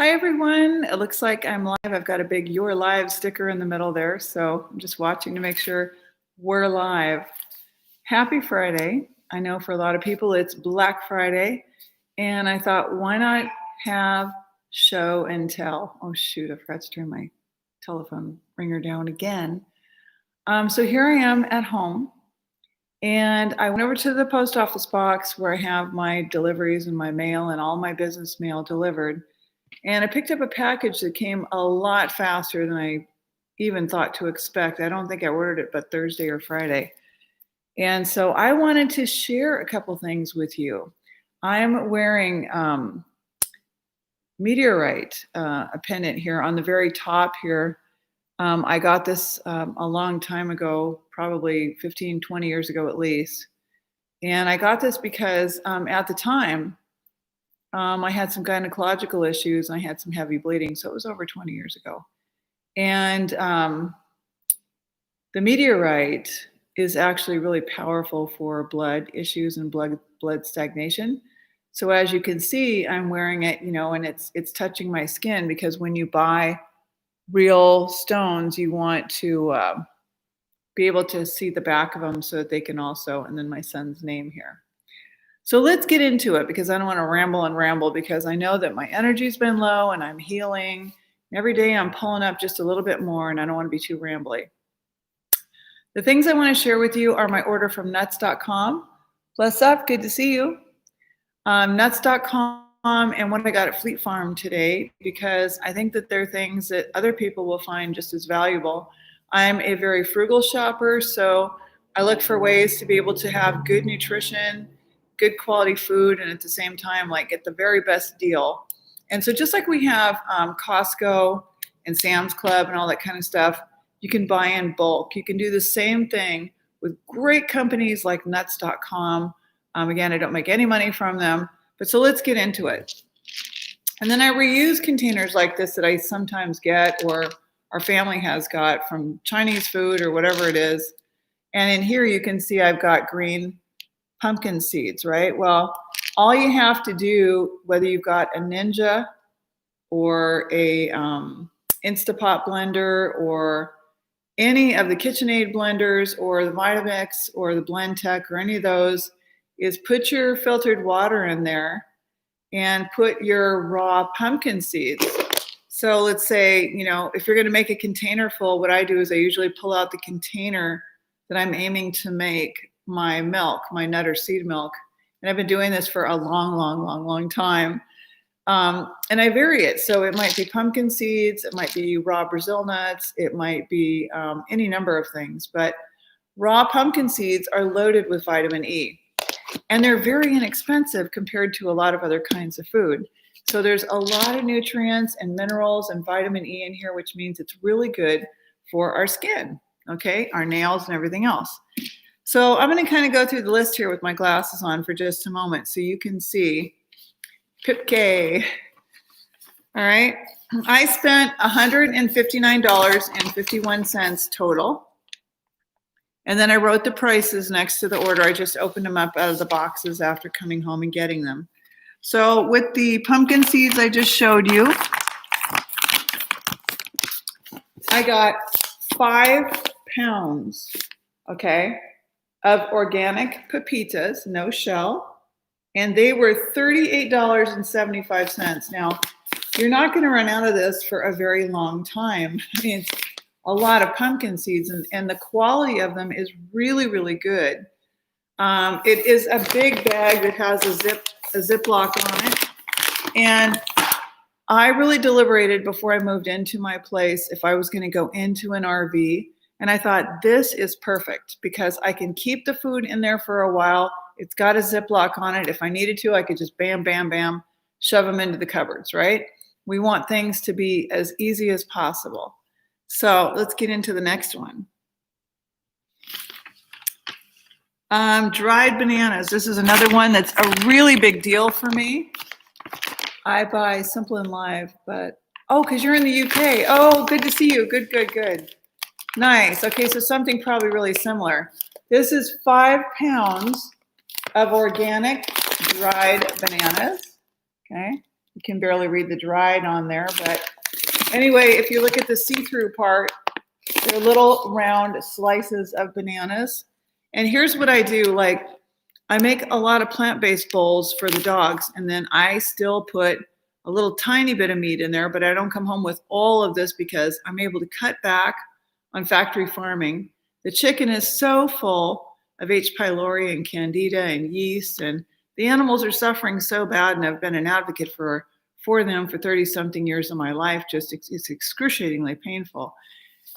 Hi, everyone. It looks like I'm live. I've got a big You're Live sticker in the middle there. So I'm just watching to make sure we're live. Happy Friday. I know for a lot of people it's Black Friday. And I thought, why not have show and tell? Oh, shoot. I forgot to turn my telephone ringer down again. So here I am at home. And I went over to the post office box where I have my deliveries and my mail and all my business mail delivered. And I picked up a package that came a lot faster than I even thought to expect. I don't think I ordered it but Thursday or Friday. And so I wanted to share a couple things with you. I'm wearing Meteorite, a pendant here on the very top here. I got this a long time ago, probably 15, 20 years ago at least. And I got this because at the time, I had some gynecological issues and I had some heavy bleeding. So it was over 20 years ago. And the Meteorite is actually really powerful for blood issues and blood stagnation. So as you can see, I'm wearing it, and it's touching my skin, because when you buy real stones, you want to be able to see the back of them so that they can also, and then my son's name here. So let's get into it, because I don't want to ramble, because I know that my energy's been low and I'm healing. Every day I'm pulling up just a little bit more, and I don't want to be too rambly. The things I want to share with you are my order from nuts.com. Bless up, good to see you. Nuts.com and what I got at Fleet Farm today, because I think that there are things that other people will find just as valuable. I'm a very frugal shopper, so I look for ways to be able to have good nutrition, good quality food, and at the same time, like, get the very best deal. And so just like we have Costco and Sam's Club and all that kind of stuff, you can buy in bulk. You can do the same thing with great companies like nuts.com. Again, I don't make any money from them, but so let's get into it. And then I reuse containers like this that I sometimes get, or our family has got, from Chinese food or whatever it is. And in here you can see I've got green pumpkin seeds, right? Well, all you have to do, whether you've got a Ninja or a Instapot blender or any of the KitchenAid blenders or the Vitamix or the Blendtec or any of those, is put your filtered water in there and put your raw pumpkin seeds. So let's say, if you're going to make a container full, what I do is I usually pull out the container that I'm aiming to make my milk, my nut or seed milk. And I've been doing this for a long time. And I vary it. So it might be pumpkin seeds, it might be raw Brazil nuts, it might be any number of things. But raw pumpkin seeds are loaded with vitamin E. And they're very inexpensive compared to a lot of other kinds of food. So there's a lot of nutrients and minerals and vitamin E in here, which means it's really good for our skin, okay, our nails and everything else. So I'm going to kind of go through the list here with my glasses on for just a moment so you can see. Pipke. All right. I spent $159.51 total. And then I wrote the prices next to the order. I just opened them up out of the boxes after coming home and getting them. So with the pumpkin seeds I just showed you, I got 5 pounds, okay, of organic pepitas, no shell, and they were $38.75. Now, you're not going to run out of this for a very long time. I mean, it's a lot of pumpkin seeds, and the quality of them is really good. It is a big bag that has a Ziploc on it, and I really deliberated before I moved into my place if I was going to go into an RV, and I thought this is perfect because I can keep the food in there for a while. It's got a Ziploc on it. If I needed to, I could just bam, shove them into the cupboards, right? We want things to be as easy as possible. So let's get into the next one. Dried bananas. This is another one that's a really big deal for me. I buy Simple and Live, but, because you're in the UK. Oh, good to see you. Good. Nice. Okay, so something probably really similar. This is 5 pounds of organic dried bananas. Okay. You can barely read the dried on there, but anyway, if you look at the see-through part, they're little round slices of bananas. And here's what I do, like I make a lot of plant-based bowls for the dogs, and then I still put a little tiny bit of meat in there, but I don't come home with all of this because I'm able to cut back on factory farming. The chicken is so full of H. pylori and candida and yeast, and the animals are suffering so bad, and I've been an advocate for them for 30-something years of my life. Just it's excruciatingly painful.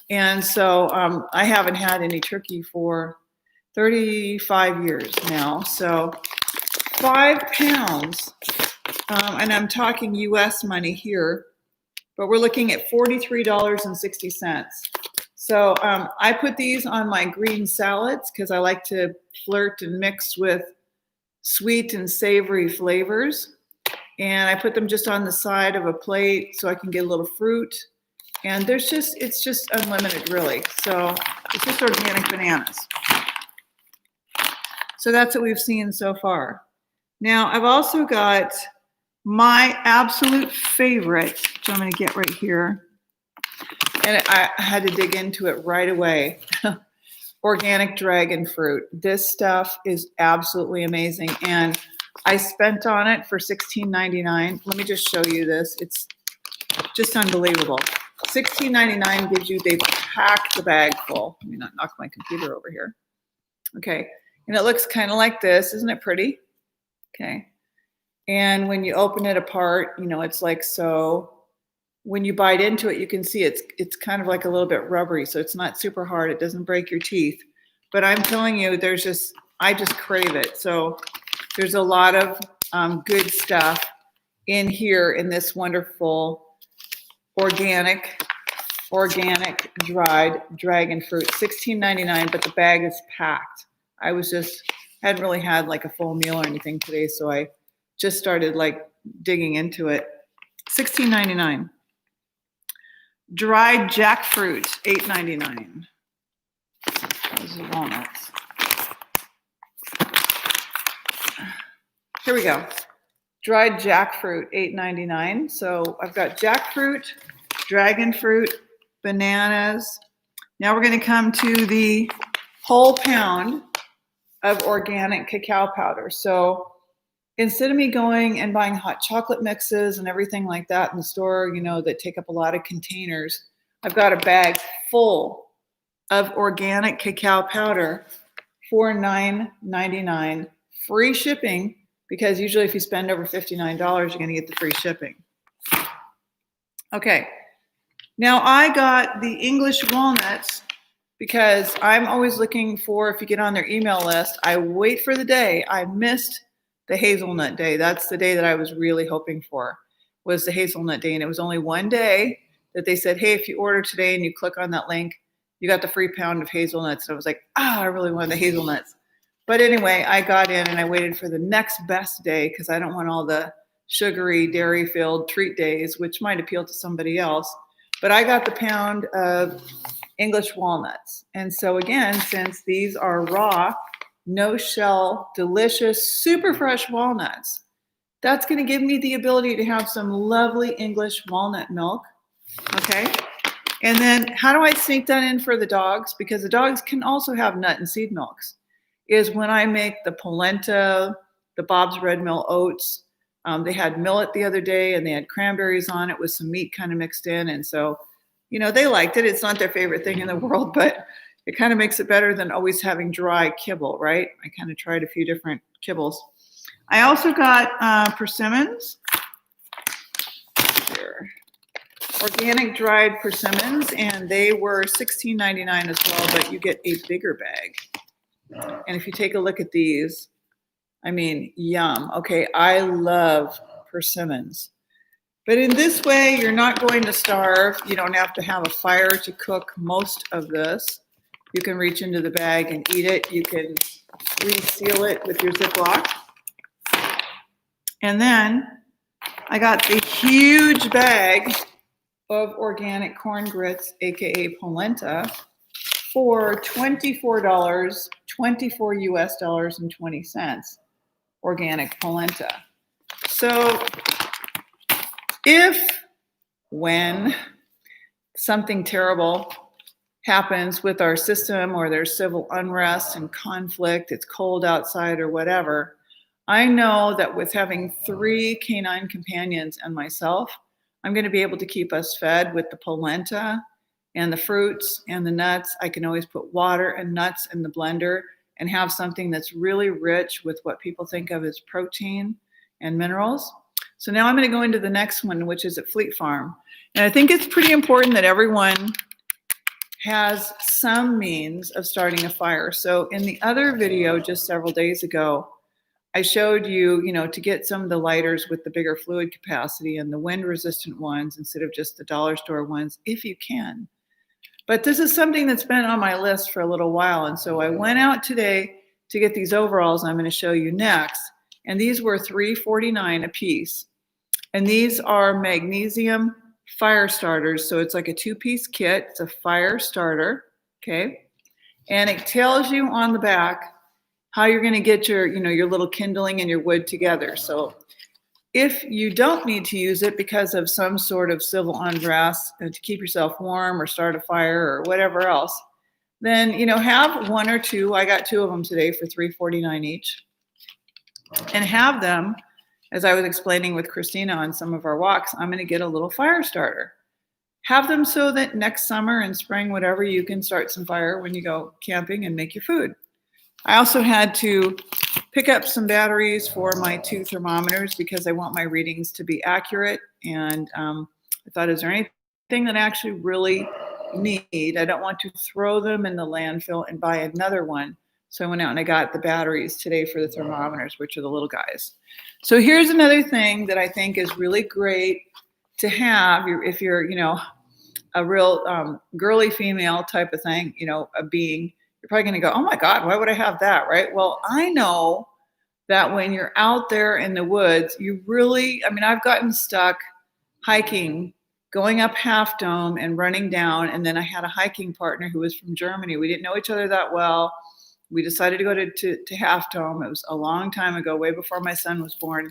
And so I haven't had any turkey for 35 years now. So 5 pounds, and I'm talking US money here, but we're looking at $43.60. So I put these on my green salads because I like to flirt and mix with sweet and savory flavors. And I put them just on the side of a plate so I can get a little fruit. And it's just unlimited, really. So it's just organic bananas. So that's what we've seen so far. Now, I've also got my absolute favorite, which I'm going to get right here. And I had to dig into it right away. Organic dragon fruit. This stuff is absolutely amazing. And I spent on it for $16.99. Let me just show you this. It's just unbelievable. $16.99 gives you, they pack the bag full. Let me not knock my computer over here. Okay. And it looks kind of like this. Isn't it pretty? Okay. And when you open it apart, you know, it's like so. When you bite into it, you can see it's kind of like a little bit rubbery. So it's not super hard. It doesn't break your teeth. But I'm telling you, I just crave it. So there's a lot of good stuff in here in this wonderful organic dried dragon fruit. $16.99, but the bag is packed. I hadn't really had like a full meal or anything today, so I just started like digging into it. $16.99. Dried jackfruit, $8.99. Those are walnuts. Here we go. Dried jackfruit, $8.99. So I've got jackfruit, dragon fruit, bananas. Now we're going to come to the whole pound of organic cacao powder. So instead of me going and buying hot chocolate mixes and everything like that in the store, you know, that take up a lot of containers, I've got a bag full of organic cacao powder for $9.99, free shipping, because usually if you spend over $59, you're going to get the free shipping. Okay. Now I got the English walnuts because I'm always looking for, if you get on their email list, I wait for the day. I missed the hazelnut day. That's the day that I was really hoping for, was the hazelnut day. And it was only one day that they said, hey, if you order today and you click on that link, you got the free pound of hazelnuts. And I was like, I really wanted the hazelnuts. But anyway, I got in and I waited for the next best day because I don't want all the sugary, dairy-filled treat days, which might appeal to somebody else. But I got the pound of English walnuts. And so again, since these are raw, no shell, delicious, super fresh walnuts, that's going to give me the ability to have some lovely English walnut milk. Okay. And then how do I sneak that in for the dogs? Because the dogs can also have nut and seed milks. Is when I make the polenta, the Bob's Red Mill oats. They had millet the other day and they had cranberries on it with some meat kind of mixed in. And so, you know, they liked it. It's not their favorite thing in the world, but it kind of makes it better than always having dry kibble, right? I kind of tried a few different kibbles. I also got persimmons. Here. Organic dried persimmons, and they were $16.99 as well, but you get a bigger bag. And if you take a look at these, I mean, yum. Okay, I love persimmons. But in this way, you're not going to starve. You don't have to have a fire to cook most of this. You can reach into the bag and eat it. You can reseal it with your Ziploc. And then I got the huge bag of organic corn grits, aka polenta, for $24, 24 US dollars and 20 cents. Organic polenta. So when something terrible happens with our system, or there's civil unrest and conflict, it's cold outside or whatever, I know that with having 3 canine companions and myself, I'm going to be able to keep us fed with the polenta and the fruits and the nuts. I can always put water and nuts in the blender and have something that's really rich with what people think of as protein and minerals. So now I'm going to go into the next one, which is at Fleet Farm. And I think it's pretty important that everyone has some means of starting a fire. So in the other video just several days ago, I showed you, to get some of the lighters with the bigger fluid capacity and the wind resistant ones instead of just the dollar store ones, if you can. But this is something that's been on my list for a little while. And so I went out today to get these overalls I'm going to show you next. And these were $3.49 a piece. And these are magnesium fire starters. So it's like a 2-piece kit. It's a fire starter. Okay. And it tells you on the back how you're going to get your, your little kindling and your wood together. So if you don't need to use it because of some sort of civil unrest to keep yourself warm or start a fire or whatever else, then, have 1 or 2. I got 2 of them today for $3.49 each. And have them, as I was explaining with Christina on some of our walks, I'm going to get a little fire starter. Have them so that next summer and spring, whatever, you can start some fire when you go camping and make your food. I also had to pick up some batteries for my 2 thermometers because I want my readings to be accurate. And I thought, is there anything that I actually really need? I don't want to throw them in the landfill and buy another one. So I went out and I got the batteries today for the thermometers, which are the little guys. So here's another thing that I think is really great to have if you're, a real girly female type of thing, a being. You're probably going to go, oh my God, why would I have that, right? Well, I know that when you're out there in the woods, I've gotten stuck hiking, going up Half Dome and running down. And then I had a hiking partner who was from Germany. We didn't know each other that well. We decided to go to Half Dome. It was a long time ago, way before my son was born.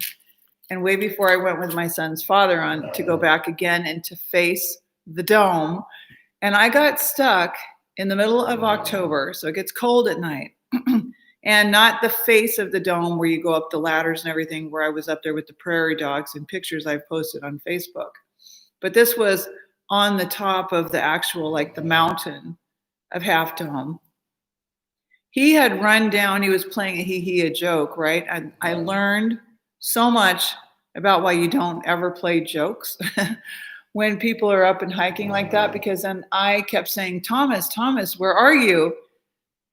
And way before I went with my son's father on to go back again and to face the dome. And I got stuck in the middle of October, so it gets cold at night, and not the face of the dome where you go up the ladders and everything, where I was up there with the prairie dogs and pictures I've posted on Facebook. But this was on the top of the actual, the mountain of Half Dome. He had run down, he was playing a joke, right? And I learned so much about why you don't ever play jokes when people are up and hiking like that, because then I kept saying, Thomas, where are you?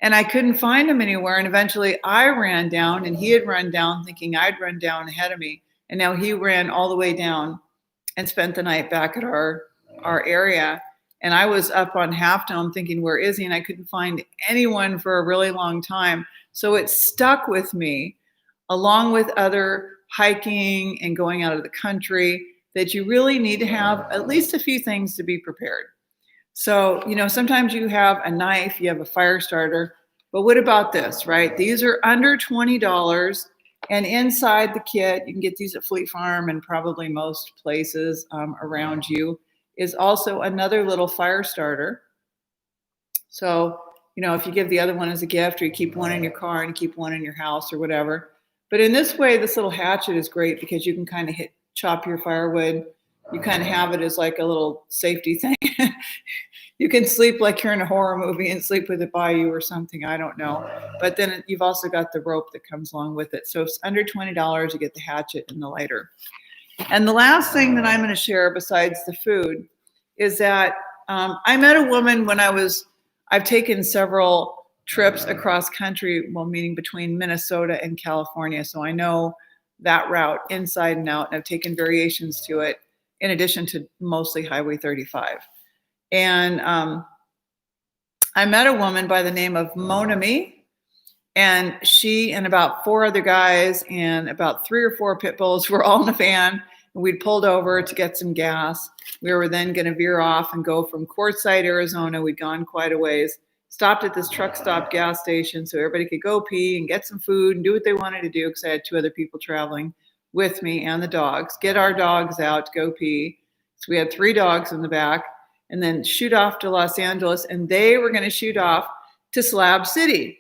And I couldn't find him anywhere. And eventually I ran down and he had run down thinking I'd run down ahead of me. And now he ran all the way down and spent the night back at our area. And I was up on Half Dome thinking, where is he? And I couldn't find anyone for a really long time. So it stuck with me, along with other hiking and going out of the country, that you really need to have at least a few things to be prepared. So, sometimes you have a knife, you have a fire starter, but what about this, right? These are under $20, and inside the kit, you can get these at Fleet Farm and probably most places around you, is also another little fire starter. So, if you give the other one as a gift, or you keep one in your car and keep one in your house or whatever. But in this way, this little hatchet is great because you can kind of chop your firewood. You kind of have it as like a little safety thing. You can sleep like you're in a horror movie and sleep with it by you or something. I don't know. But then you've also got the rope that comes along with it. So if it's under $20, you get the hatchet and the lighter. And the last thing that I'm going to share besides the food is that I met a woman when I've taken several trips across country, meaning between Minnesota and California. So I know that route inside and out, and I've taken variations to it in addition to mostly Highway 35. And I met a woman by the name of Monami, and she and about 4 other guys and about 3 or 4 pit bulls were all in a van. And we'd pulled over to get some gas. We were then going to veer off and go from Quartzsite, Arizona. We'd gone quite a ways, stopped at this truck stop gas station so everybody could go pee and get some food and do what they wanted to do, because I had 2 other people traveling with me and the dogs, get our dogs out to go pee. So we had 3 dogs in the back, and then shoot off to Los Angeles, and they were going to shoot off to Slab City.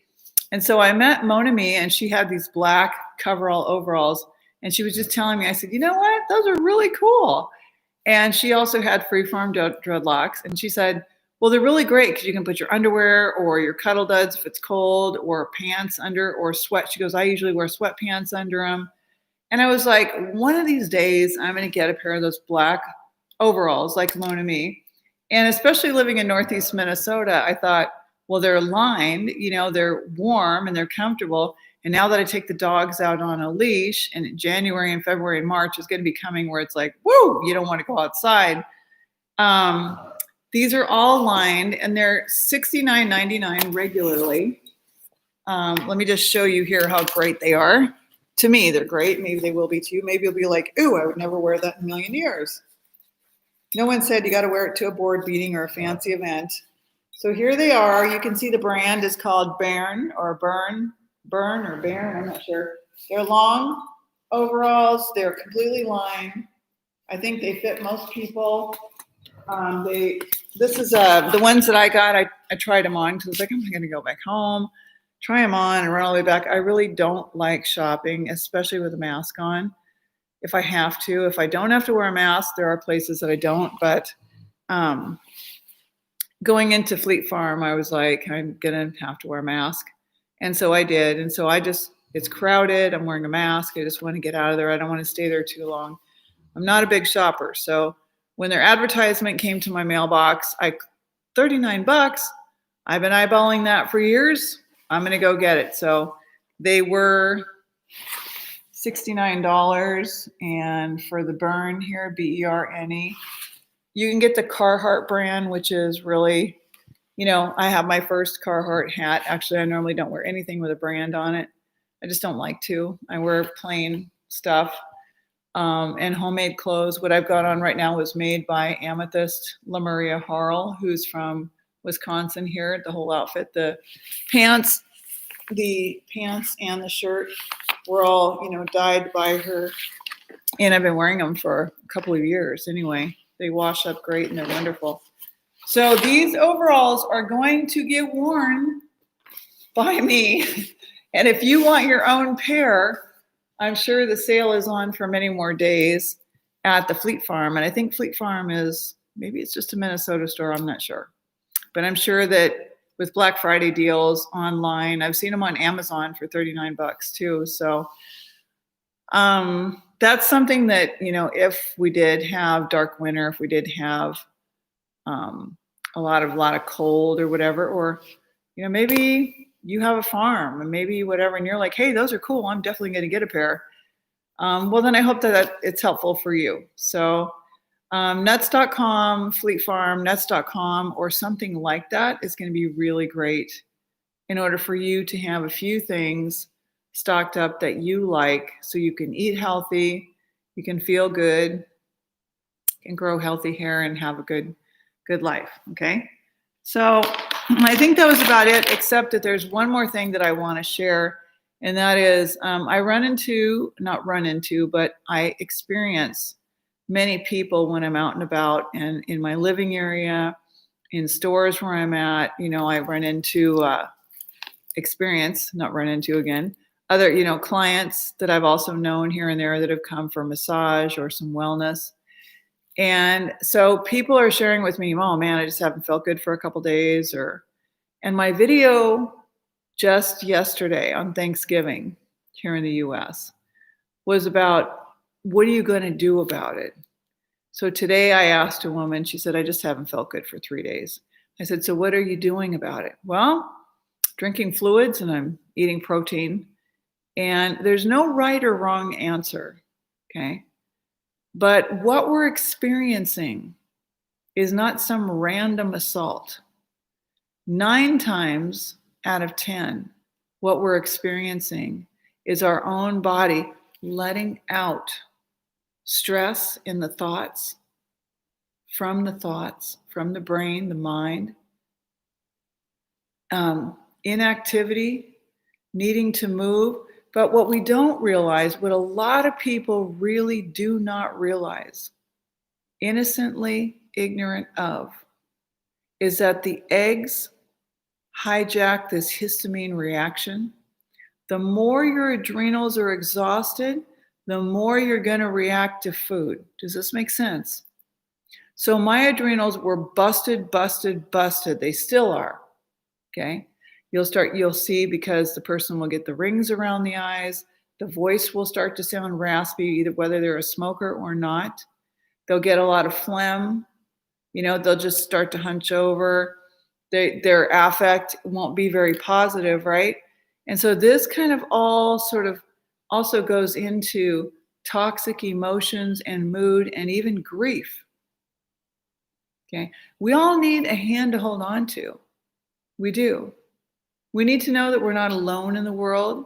And so I met Monami, and she had these black coverall overalls, and she was just telling me, I said, you know what? Those are really cool. And she also had Freeform dreadlocks, and she said, well, they're really great because you can put your underwear or your cuddle duds if it's cold, or pants under, or sweat. She goes, I usually wear sweatpants under them. And I was like, one of these days, I'm going to get a pair of those black overalls like Monami. And especially living in Northeast Minnesota, I thought, well, they're lined, you know, they're warm and they're comfortable. And now that I take the dogs out on a leash, and January and February and March is going to be coming where it's like, woo, you don't want to go outside. These are all lined, and they're $69.99 regularly. Let me just show you here how great they are. To me, they're great. Maybe they will be to you. Maybe you'll be like, ooh, I would never wear that in a million years. No one said you got to wear it to a board meeting or a fancy event. So here they are. You can see the brand is called Bern or Bern or Bern. I'm not sure. They're long overalls. They're completely lined. I think they fit most people. This is the ones that I got. I tried them on because I was like, I'm going to go back home, try them on, and run all the way back. I really don't like shopping, especially with a mask on. If I have to, if I don't have to wear a mask, there are places that I don't. But going into Fleet Farm, I was like, I'm gonna have to wear a mask, and so I did. And so it's crowded. I'm wearing a mask. I just want to get out of there. I don't want to stay there too long. I'm not a big shopper, so when their advertisement came to my mailbox, $39. I've been eyeballing that for years. I'm gonna go get it. So they were $69, and for the Bern here, Berne, you can get the Carhartt brand, which is really, you know, I have my first Carhartt hat. Actually, I normally don't wear anything with a brand on it. I just don't like to. I wear plain stuff and homemade clothes. What I've got on right now was made by Amethyst Lemuria Harl, who's from Wisconsin here, the whole outfit. The pants and the shirt were all, you know, dyed by her. And I've been wearing them for a couple of years anyway. They wash up great and they're wonderful. So these overalls are going to get worn by me. And if you want your own pair, I'm sure the sale is on for many more days at the Fleet Farm. And I think Fleet Farm is, maybe it's just a Minnesota store, I'm not sure. But I'm sure that with Black Friday deals online, I've seen them on Amazon for $39 too. So that's something that, you know, if we did have dark winter, if we did have a lot of cold or whatever, or, you know, maybe you have a farm and maybe whatever, and you're like, hey, those are cool, I'm definitely going to get a pair. Well, then I hope that it's helpful for you. So nuts.com, Fleet Farm, nuts.com, or something like that is going to be really great in order for you to have a few things stocked up that you like, so you can eat healthy, you can feel good, and grow healthy hair and have a good life. Okay. So I think that was about it, except that there's one more thing that I want to share. And that is, I experience many people when I'm out and about and in my living area, in stores where I'm at. You know, I run into other, you know, clients that I've also known here and there that have come for massage or some wellness. And so people are sharing with me, oh man, I just haven't felt good for a couple days. And my video just yesterday on Thanksgiving here in the US was about, what are you going to do about it? So today I asked a woman, she said, I just haven't felt good for 3 days. I said, so what are you doing about it? Well, drinking fluids and I'm eating protein. And there's no right or wrong answer, okay? But what we're experiencing is not some random assault. 9 times out of 10, what we're experiencing is our own body letting out stress in the thoughts, from the brain, the mind, inactivity, needing to move. But what we don't realize, what a lot of people really do not realize, innocently ignorant of, is that the eggs hijack this histamine reaction. The more your adrenals are exhausted, the more you're going to react to food. Does this make sense? So my adrenals were busted. They still are. Okay. You'll see, because the person will get the rings around the eyes. The voice will start to sound raspy, either whether they're a smoker or not. They'll get a lot of phlegm. They'll just start to hunch over. Their affect won't be very positive, right? And so this kind of all sort of also goes into toxic emotions and mood and even grief. Okay. We all need a hand to hold on to. We do. We need to know that we're not alone in the world.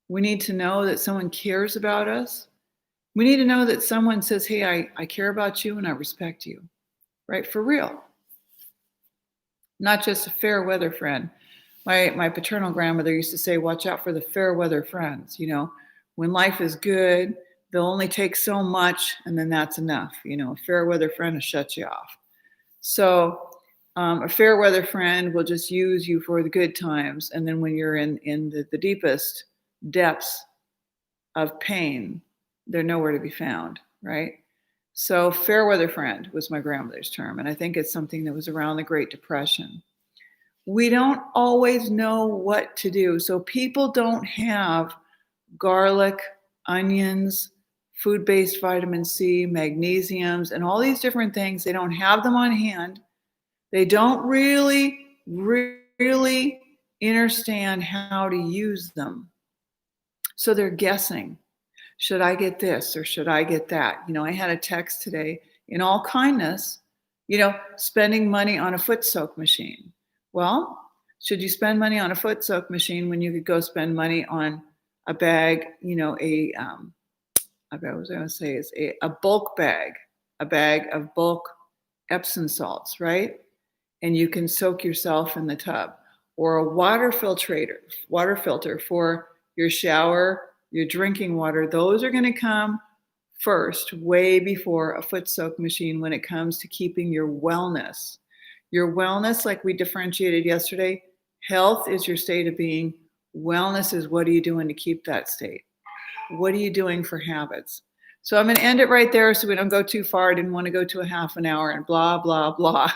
We need to know that someone cares about us. We need to know that someone says, hey, I care about you and I respect you, right? For real. Not just a fair weather friend. My paternal grandmother used to say, watch out for the fair weather friends. When life is good, they'll only take so much and then that's enough. A fair weather friend will shut you off. So a fair weather friend will just use you for the good times. And then when you're in the deepest depths of pain, they're nowhere to be found, right? So fair weather friend was my grandmother's term. And I think it's something that was around the Great Depression. We don't always know what to do. So people don't have garlic, onions, food-based vitamin C, magnesiums, and all these different things. They don't have them on hand. They don't really understand how to use them. So they're guessing. Should I get this or should I get that? I had a text today, in all kindness, spending money on a foot soak machine. Well, should you spend money on a foot soak machine when you could go spend money on a bag, a bulk bag, a bag of bulk Epsom salts, right? And you can soak yourself in the tub, or a water filter for your shower, your drinking water. Those are going to come first, way before a foot soak machine when it comes to keeping your wellness. Your wellness, like we differentiated yesterday, health is your state of being. Wellness is what are you doing to keep that state? What are you doing for habits? So I'm going to end it right there so we don't go too far. I didn't want to go to a half an hour and blah, blah, blah,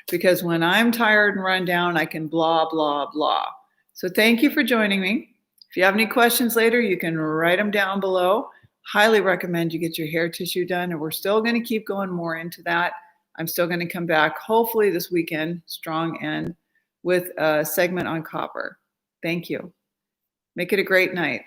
because when I'm tired and run down, I can blah, blah, blah. So thank you for joining me. If you have any questions later, you can write them down below. Highly recommend you get your hair tissue done, and we're still going to keep going more into that. I'm still going to come back, hopefully this weekend, strong end, with a segment on copper. Thank you. Make it a great night.